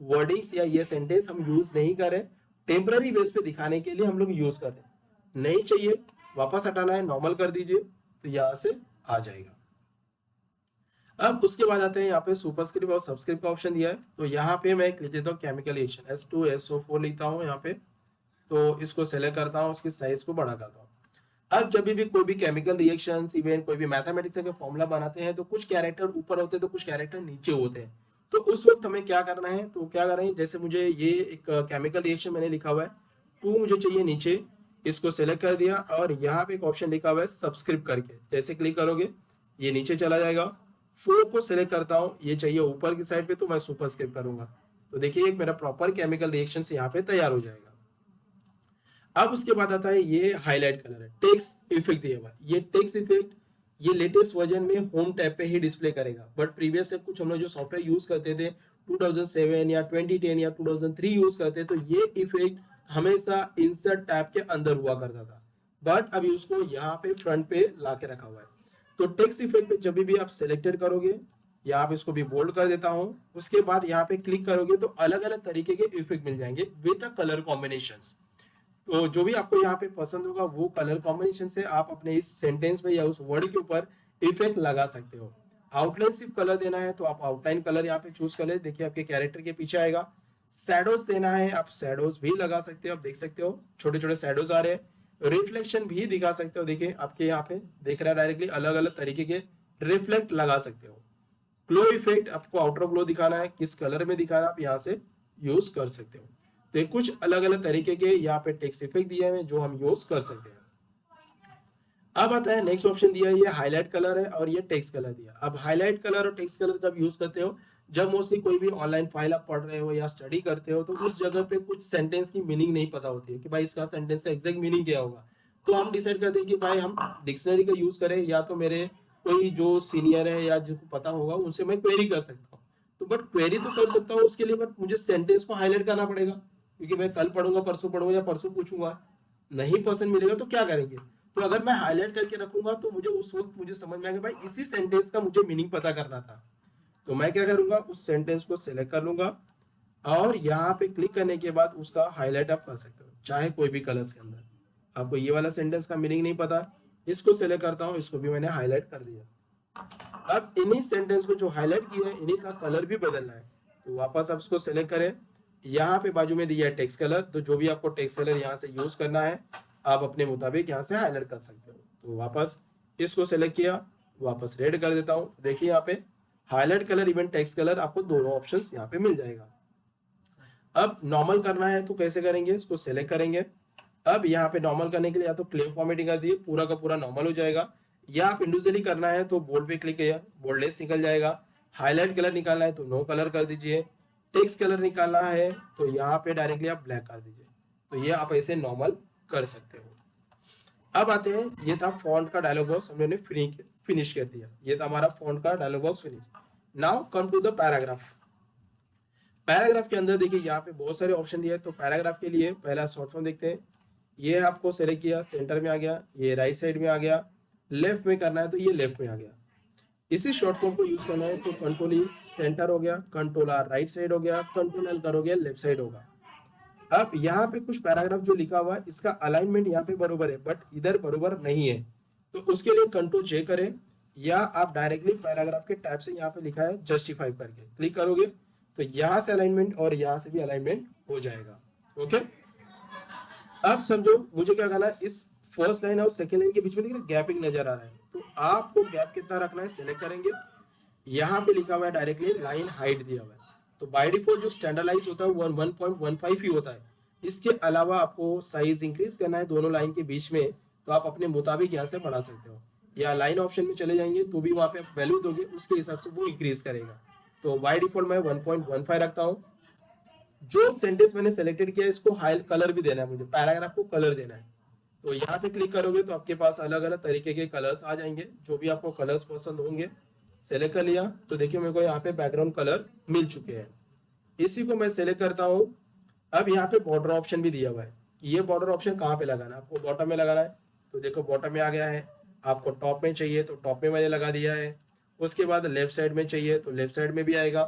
वर्डिंग्स या ये सेंटेंस हम यूज नहीं करें, टेम्पररी बेस पे दिखाने के लिए हम लोग यूज कर रहे हैं। नहीं चाहिए वापस हटाना है, नॉर्मल कर दीजिए, तो यहां से आ जाएगा। अब उसके बाद आते हैं यहाँ पे सुपरस्क्रिप्ट और सब्सक्रिप्ट का ऑप्शन दिया है, तो यहाँ पे मैं लिख देता हूँ केमिकल रिएक्शन H2SO4 लिखता हूँ यहाँ पे, तो इसको सेलेक्ट करता हूँ, उसकी साइज को बड़ा करता हूँ। अब जब भी कोई भी केमिकल रिएक्शन इवेंट कोई भी मैथमेटिक्स के फॉर्मूला बनाते हैं तो कुछ कैरेक्टर ऊपर होते हैं तो कुछ कैरेक्टर नीचे होते हैं, तो उस वक्त हमें क्या करना है, तो क्या कर रहे हैं, जैसे मुझे ये एक केमिकल रिएक्शन मैंने लिखा हुआ है, 2 मुझे चाहिए नीचे, इसको सेलेक्ट कर दिया और यहाँ पे एक ऑप्शन लिखा हुआ है सब्सक्रिप्ट करके, जैसे क्लिक करोगे ये नीचे चला जाएगा। 4 को सिलेक्ट करता हूँ, ये चाहिए ऊपर की साइड पे, तो मैं सुपरस्क्रिप्ट करूंगा, तो देखिए एक मेरा प्रॉपर केमिकल रिएक्शन यहाँ पे तैयार हो जाएगा। अब उसके बाद आता है ये हाईलाइट कलर है, टेक्स्ट इफेक्ट दिया हुआ है। ये टेक्स्ट इफेक्ट ये लेटेस्ट वर्जन में होम टैब पे ही डिस्प्ले करेगा, बट प्रीवियस से कुछ हम लोग जो सॉफ्टवेयर यूज करते थे 2007 या 2010 या 2003 यूज करते, तो ये इफेक्ट हमेशा इंसर्ट टैब के अंदर हुआ करता था, बट अभी उसको यहाँ पे फ्रंट पे ला के रखा हुआ है। तो टेक्स्ट इफेक्ट पे जब भी आप सिलेक्टेड करोगे, यहाँ पे इसको भी बोल्ड कर देता हूँ, उसके बाद यहाँ पे क्लिक करोगे तो अलग अलग तरीके के इफेक्ट मिल जाएंगे विद द कलर कॉम्बिनेशंस। तो जो भी आपको यहाँ पे पसंद होगा वो कलर कॉम्बिनेशन से आप अपने इस सेंटेंस पे या उस वर्ड के ऊपर इफेक्ट लगा सकते हो। आउटलाइन सिर्फ कलर देना है तो आप आउटलाइन कलर यहाँ पे चूज कर ले, देखिए आपके कैरेक्टर के पीछे आएगा। शैडोज देना है आप शैडोज भी लगा सकते हो, आप देख सकते हो छोटे छोटे शैडोज आ रहे हैं। रिफ्लेक्शन भी दिखा सकते हो, देखिए आपके यहाँ पे देख रहा है डायरेक्टली, अलग अलग तरीके के रिफ्लेक्ट लगा सकते हो। ग्लो इफेक्ट आपको आउटर ग्लो दिखाना है, किस कलर में दिखाना आप यहाँ से यूज कर सकते हो। तो कुछ अलग अलग तरीके के यहाँ पे टेक्स्ट इफेक्ट दिए हुए जो हम यूज कर सकते हैं। अब आता है नेक्स्ट ऑप्शन दिया है, ये हाईलाइट कलर है और ये टेक्स्ट कलर दिया। अब हाईलाइट कलर और टेक्स्ट कलर कब यूज करते हो, जब मोस्टली कोई भी ऑनलाइन फाइल आप पढ़ रहे हो या स्टडी करते हो, तो उस जगह पे कुछ सेंटेंस की मीनिंग नहीं पता होती है कि भाई इसका सेंटेंस का एग्जैक्ट मीनिंग क्या होगा, तो हम डिसाइड करते हैं कि भाई हम डिक्शनरी का यूज करें या तो मेरे कोई जो सीनियर है या जिनको पता होगा उनसे मैं क्वेरी कर सकता हूँ। तो बट क्वेरी तो कर सकता हूँ उसके लिए, बट मुझे सेंटेंस को हाईलाइट करना पड़ेगा, क्योंकि मैं कल पढ़ूंगा परसों पढ़ूंगा या परसों पूछूंगा, नहीं पसंद मिलेगा तो क्या करेंगे। तो अगर मैं हाईलाइट करके रखूंगा तो मुझे उस वक्त मुझे समझ में आएगा भाई इसी सेंटेंस का मुझे मीनिंग पता करना था, तो मैं क्या करूंगा उस सेंटेंस को सिलेक्ट कर लूंगा और यहाँ पे क्लिक करने के बाद उसका हाईलाइट आप कर सकते हो चाहे कोई भी कलर्स के अंदर। आपको ये वाला सेंटेंस का मीनिंग नहीं पता, इसको सिलेक्ट करता हूँ, इसको भी मैंने हाईलाइट कर दिया। अब इन्हीं सेंटेंस को जो हाईलाइट किया है इन्हीं का कलर भी बदलना है, तो वापस आप इसको सिलेक्ट करें, यहाँ पे बाजू में दिया है टेक्स्ट कलर, तो जो भी आपको टेक्स्ट कलर यहाँ से यूज करना है आप अपने मुताबिक यहाँ से हाईलाइट कर सकते हो। तो वापस इसको सेलेक्ट किया, वापस रेड कर देता हूँ, देखिए यहाँ पे highlight colour even text colour आपको दोनों ऑप्शंस यहाँ पे मिल जाएगा। अब नॉर्मल करना है तो कैसे करेंगे, इसको सेलेक्ट करेंगे। अब यहाँ पे नॉर्मल करने के लिए या तो क्लेम फॉर्मेटिंग कर दिए, पूरा का पूरा नॉर्मल हो जाएगा, या आप इंडिविजुअली करना है तो बोल्ड पे क्लिक किया बोल्डलेस निकल जाएगा। हाईलाइट कलर निकालना है तो नो कलर कर दीजिए, टेक्स्ट कलर निकालना है तो यहाँ पे डायरेक्टली आप ब्लैक कर दीजिए। तो ये आप ऐसे नॉर्मल कर सकते हो। अब आते हैं, ये था फॉन्ट का डायलॉग बॉक्स हमने फिनिश कर दिया, ये था हमारा फॉन्ट का dialog box finish. Now come to the paragraph. Paragraph के अंदर देखिए यहाँ पे बहुत सारे ऑप्शन दिए हैं, तो पैराग्राफ के लिए पहला शॉर्ट फॉर्म देखते हैं। ये आपको सेलेक्ट किया, सेंटर में आ गया, ये राइट साइड में आ गया, लेफ्ट में करना है तो ये लेफ्ट में आ गया। इसी शॉर्ट फॉर्म को यूज करना है तो कंट्रोल ई सेंटर हो गया, कंट्रोल आर राइट साइड हो गया, कंट्रोल एल करोगे लेफ्ट साइड होगा। अब यहाँ पे कुछ पैराग्राफ जो लिखा हुआ है इसका अलाइनमेंट यहाँ पे बरोबर है बट इधर बरोबर नहीं है, तो उसके लिए कंट्रोल जे करें या आप डायरेक्टली पैराग्राफ के टैब से यहाँ पे लिखा है जस्टिफाई करके क्लिक करोगे तो यहाँ से अलाइनमेंट और यहाँ से भी अलाइनमेंट हो जाएगा। ओके, अब समझो मुझे क्या करना है, इस फर्स्ट लाइन और सेकेंड लाइन के बीच में देखिए गैपिंग नजर आ रहा है, तो आपको गैप कितना रखना है सिलेक्ट करेंगे। यहाँ पे लिखा हुआ है डायरेक्टली लाइन हाइट दिया हुआ है, तो बाय डिफॉल्ट जो स्टैंडर्डाइज होता है 1.15 ही होता है। इसके अलावा आपको साइज इंक्रीज करना है दोनों लाइन के बीच में तो आप अपने मुताबिक यहाँ से बढ़ा सकते हो, या लाइन ऑप्शन में चले जाएंगे तो भी वहाँ पे आप वैल्यू दोगे, उसके हिसाब से वो इंक्रीज करेगा। तो बाय डिफॉल्ट मैं 1.15 रखता हूँ। जो सेंटेंस मैंने सेलेक्टेड किया है इसको हाई कलर भी देना है, मुझे पैराग्राफ को कलर देना है। तो यहाँ पे क्लिक करोगे तो आपके पास अलग अलग तरीके के कलर्स आ जाएंगे, जो भी आपको कलर्स पसंद होंगे सेलेक्ट कर लिया। तो देखिए मेरे को यहाँ पे बैकग्राउंड कलर मिल चुके हैं, इसी को मैं सेलेक्ट करता हूँ। अब यहाँ पे बॉर्डर ऑप्शन भी दिया हुआ है कि ये बॉर्डर ऑप्शन कहाँ पे लगाना है, आपको बॉटम में लगाना है। तो देखो बॉटम में आ गया है, आपको टॉप में चाहिए तो टॉप में मैंने लगा दिया है। उसके बाद लेफ्ट साइड में चाहिए तो लेफ्ट साइड में भी आएगा।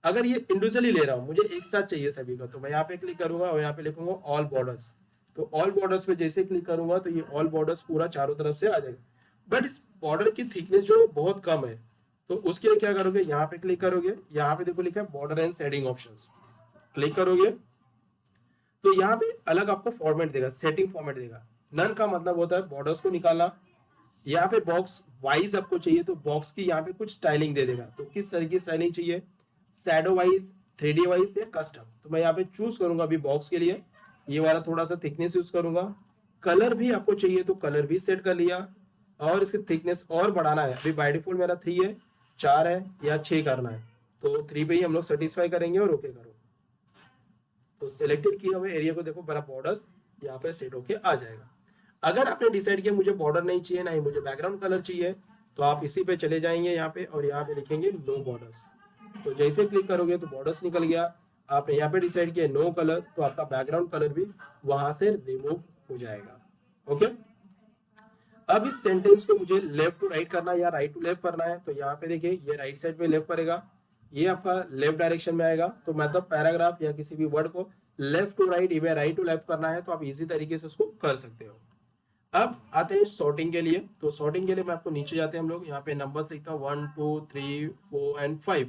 अगर ये इंडिविजुअली ले रहा हूँ, मुझे एक साथ चाहिए सभी का, तो मैं यहाँ पे क्लिक करूंगा और यहाँ पे लिखूंगा ऑल बॉर्डर्स। तो ऑल बॉर्डर्स पे जैसे क्लिक करूंगा तो ये ऑल बॉर्डर्स पूरा चारों तरफ से आ जाएगा। बट इस बॉर्डर की थिकनेस जो बहुत कम है, तो उसके लिए क्या करोगे, यहाँ पे क्लिक करोगे, यहाँ पे देखो लिखा है border and shading options, click करोगे तो यहाँ पे अलग आपको फॉर्मेट देगा, सेटिंग फॉर्मेट देगा। नन का मतलब होता है बॉर्डर्स को निकालना। यहाँ पे बॉक्स वाइज आपको चाहिए तो बॉक्स की यहाँ पे कुछ स्टाइलिंग दे देगा, तो किस तरह की स्टाइलिंग चाहिए, शैडो वाइज, 3D वाइज या कस्टम। तो मैं यहाँ पे चूज करूंगा अभी बॉक्स के लिए ये वाला थोड़ा सा थिकनेस यूज करूंगा। कलर भी आपको चाहिए तो कलर भी सेट कर लिया, और इसकी थिकनेस और बढ़ाना है, अभी बाय डिफॉल्ट मेरा 3 है, 4 है या 6 करना है, तो 3 पे ही हम लोग सेटिस्फाई करेंगे और ओके करो। तो सिलेक्टेड किए हुए एरिया को देखो बड़ा बॉर्डर्स यहाँ पे सेट होके आ जाएगा। अगर आपने डिसाइड किया मुझे बॉर्डर नहीं चाहिए, ना ही मुझे बैकग्राउंड कलर चाहिए, तो आप इसी पे चले जाएंगे यहाँ पे और यहाँ पे लिखेंगे नो बॉर्डर्स। तो जैसे क्लिक करोगे तो बॉर्डर्स निकल गया। आपने यहाँ पे डिसाइड किया नो कलर, तो आपका बैकग्राउंड कलर भी वहां से रिमूव हो जाएगा। ओके, अब इस सेंटेंस को मुझे लेफ्ट टू राइट करना है या राइट टू लेफ्ट करना है, तो यहाँ पे देखिए ये राइट साइड में लेफ्ट करेगा, ये आपका लेफ्ट डायरेक्शन में आएगा। तो मतलब पैराग्राफ या किसी भी वर्ड को लेफ्ट टू राइट या राइट टू लेफ्ट करना है तो आप इजी तरीके से उसको कर सकते हो। अब आते हैं सॉर्टिंग के लिए। तो सॉर्टिंग के लिए मैं आपको नीचे जाते हैं हम लोग, यहाँ पे नंबर्स लिखता हूँ 1 2 3 4 एंड 5,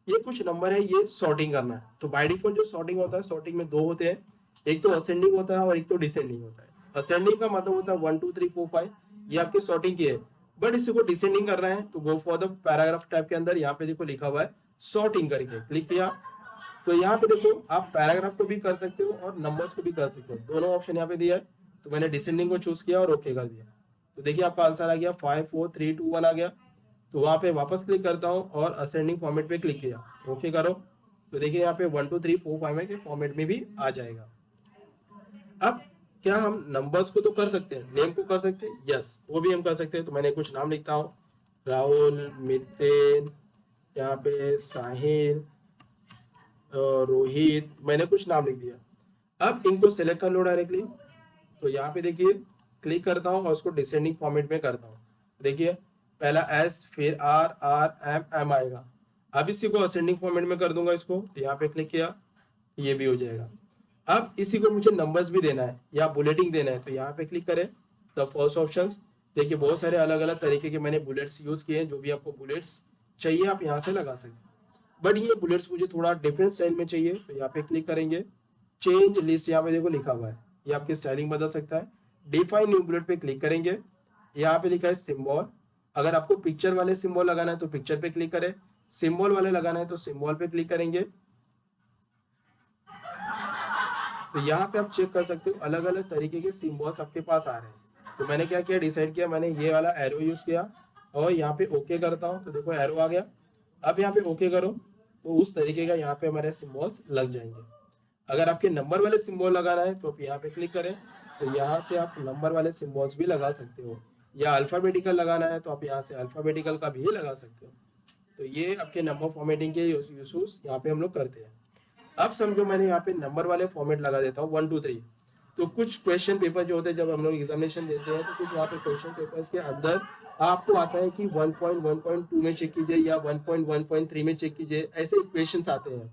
ये कुछ नंबर है, ये सॉर्टिंग करना है। तो बाय डिफॉल्ट जो सॉर्टिंग होता है, सॉर्टिंग में दो होते हैं, एक तो असेंडिंग होता है और एक तो डिसेंडिंग होता है। असेंडिंग का मतलब होता है 1 2 3 4 5, ये आपकी सॉर्टिंग की है। बट इसी को डिसेंडिंग कर रहे हैं तो go for the paragraph type के अंदर यहाँ पे देखो लिखा हुआ है सॉर्टिंग करके क्लिक किया। तो यहाँ पे देखो आप पैराग्राफ को भी कर सकते हो और नंबर्स को भी कर सकते हो, दोनों ऑप्शन यहाँ पे दिया है। तो मैंने डिसेंडिंग को चूज किया और ओके कर दिया। तो देखिए आपका आंसर आ गया 5 4 3 2 1 आ गया। तो वहां पे वापस क्लिक करता हूँ और असेंडिंग फॉर्मेट पे क्लिक किया, ओके करो। तो देखिए यहाँ पे 1 2 3 4 5 के फॉर्मेट में भी आ जाएगा। अब क्या हम नंबर्स को तो कर सकते हैं, नेम को कर सकते हैं, यस वो भी हम कर सकते हैं। तो मैंने कुछ नाम लिखता हूँ, राहुल, मितेन, यहाँ पे साहिल, रोहित, मैंने कुछ नाम लिख दिया। अब इनको सेलेक्ट कर लो डायरेक्टली। तो यहाँ पे देखिए क्लिक करता हूँ और उसको डिसेंडिंग फॉर्मेट में करता हूँ। देखिए पहला एस, फिर आर, आर एम, एम आएगा। अब इसी को असेंडिंग फॉर्मेट में कर दूंगा इसको, तो यहाँ पे क्लिक किया, ये भी हो जाएगा। अब इसी को मुझे नंबर्स भी देना है या बुलेटिंग देना है, तो यहाँ पे क्लिक करें द फर्स्ट ऑप्शन। देखिए बहुत सारे अलग अलग तरीके के मैंने बुलेट्स यूज किए हैं, जो भी आपको बुलेट्स चाहिए आप यहाँ से लगा सकते हैं। बट ये बुलेट्स मुझे थोड़ा डिफरेंट स्टाइल में चाहिए, तो यहाँ पे क्लिक करेंगे, चेंज लिस्ट, यहाँ पे देखो लिखा हुआ है, ये आपकी स्टाइलिंग बदल सकता है। डिफाइन न्यू बुलेट पे क्लिक करेंगे, यहाँ पे लिखा है सिंबल। अगर आपको पिक्चर वाले सिंबल लगाना है तो पिक्चर पे क्लिक करें, सिंबल वाले लगाना है तो सिंबल पे क्लिक करेंगे। तो यहाँ पे आप चेक कर सकते हो अलग अलग तरीके के सिंबल्स आपके पास आ रहे हैं। तो मैंने क्या किया, डिसाइड किया, मैंने ये वाला एरो यूज किया और यहाँ पे ओके करता हूँ, तो देखो एरो आ गया। अब यहाँ पे ओके करो तो उस तरीके का यहाँ पे हमारे सिंबल्स लग जाएंगे। अगर आपके नंबर वाले सिंबल लगाना है तो आप यहाँ पे क्लिक करें, तो यहाँ से आप नंबर वाले सिंबल्स भी लगा सकते हो, या अल्फाबेटिकल लगाना है तो आप यहाँ से अल्फाबेटिकल का भी लगा सकते हो। तो ये आपके नंबर फॉर्मेटिंग के यूज यहाँ पे हम लोग करते हैं। अब समझो मैंने यहाँ पे नंबर वाले फॉर्मेट लगा देता हूँ 1 2 3। तो कुछ क्वेश्चन पेपर जो होते हैं जब हम लोग एग्जामिनेशन देते हैं, तो कुछ वहाँ पे क्वेश्चन पेपर्स के अंदर आपको आता है कि 1.1.2 में चेक कीजिए या 1.1.3 में चेक कीजिए, ऐसे क्वेश्चन आते हैं।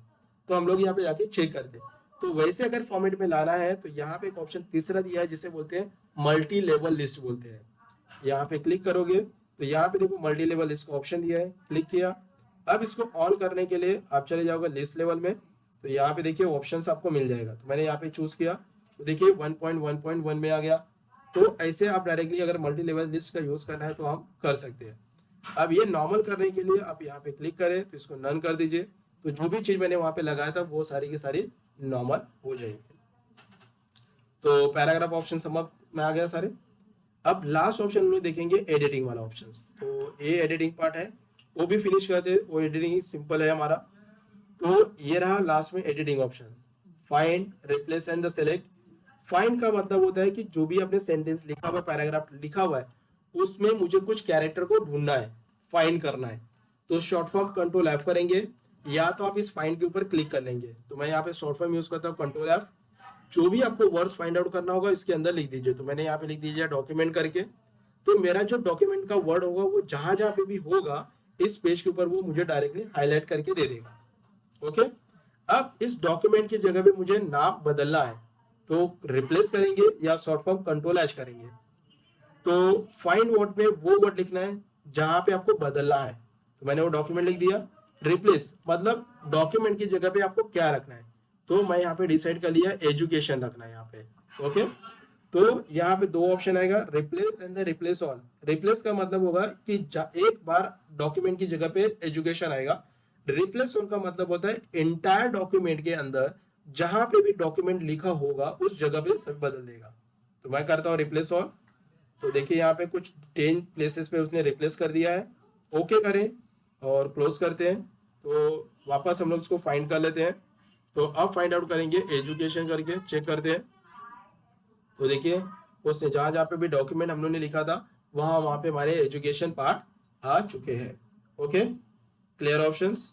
तो हम लोग यहाँ पे जाके चेक करते हैं। तो वैसे अगर फॉर्मेट में लाना है तो यहाँ पे एक ऑप्शन तीसरा दिया है जिसे बोलते हैं मल्टी लेवल लिस्ट बोलते हैं। यहाँ पे क्लिक करोगे तो यहाँ पे देखो मल्टी लेवल लिस्ट का ऑप्शन दिया है, क्लिक किया। अब इसको ऑन करने के लिए आप चले जाओगे लिस्ट लेवल में, तो यहाँ पे देखिए ऑप्शंस आपको मिल जाएगा। तो मैंने यहाँ पे चूज किया, तो देखिए 1.1.1 में आ गया। तो ऐसे आप डायरेक्टली अगर मल्टी लेवल लिस्ट का यूज करना है तो हम कर सकते हैं। अब ये नॉर्मल करने के लिए आप यहाँ पे क्लिक करें तो इसको नन कर दीजिए, तो जो भी चीज मैंने वहां पे लगाया था वो सारी की सारी नॉर्मल हो जाएंगे। तो पैराग्राफ ऑप्शन समझ में आ गया सारे। अब लास्ट ऑप्शन हम लोग देखेंगे एडिटिंग वाला ऑप्शन। तो ये एडिटिंग पार्ट है, वो भी फिनिश करते हैं, वो एडिटिंग सिंपल है हमारा। तो ये रहा लास्ट में editing option, find, replace and the select. Find का मतलब होता है कि जो भी आपने सेंटेंस लिखा हुआ है, पैराग्राफ लिखा हुआ है, उसमें मुझे कुछ कैरेक्टर को ढूंढना है, फाइंड करना है। तो शॉर्ट फॉर्म कंट्रोल एफ करेंगे, या तो आप इस फाइंड के ऊपर क्लिक कर लेंगे। तो मैं यहाँ पे शॉर्ट फॉर्म यूज करता हूँ कंट्रोल एफ। जो भी आपको वर्ड्स फाइंड आउट करना होगा इसके अंदर लिख दीजिए। तो मैंने यहाँ पे लिख दीजिए डॉक्यूमेंट करके। तो मेरा जो डॉक्यूमेंट का वर्ड होगा वो जहां जहां पे भी होगा इस पेज के ऊपर वो मुझे डायरेक्टली हाईलाइट करके दे देगा। ओके, अब इस डॉक्यूमेंट की जगह पे मुझे नाम बदलना है, तो रिप्लेस करेंगे या शॉर्ट फॉर्म कंट्रोल एच करेंगे। तो फाइंड वर्ड में वो वर्ड लिखना है जहां पे आपको बदलना है। तो मैंने वो डॉक्यूमेंट लिख दिया। रिप्लेस मतलब डॉक्यूमेंट की जगह पे आपको क्या रखना है। तो मैं यहाँ पे डिसाइड कर लिया एजुकेशन रखना है यहाँ पे। ओके, तो यहाँ पे दो ऑप्शन आएगा, replace and replace all. Replace का मतलब होगा कि एक बार डॉक्यूमेंट की जगह पे एजुकेशन आएगा। रिप्लेस ऑल का मतलब होता है इंटायर डॉक्यूमेंट के अंदर जहां पे भी डॉक्यूमेंट लिखा होगा उस जगह पे सब बदल देगा। तो मैं करता हूँ रिप्लेस ऑल। तो देखिए यहाँ पे कुछ 10 प्लेसेस पे उसने रिप्लेस कर दिया है। ओके करें और क्लोज करते हैं। तो वापस हम लोग इसको फाइंड कर लेते हैं। तो अब फाइंड आउट करेंगे एजुकेशन करके, चेक करते हैं। तो देखिए उसने जहां जहां पे भी डॉक्यूमेंट हम लोग ने लिखा था वहां वहां पे हमारे एजुकेशन पार्ट आ चुके हैं। Okay, clear options.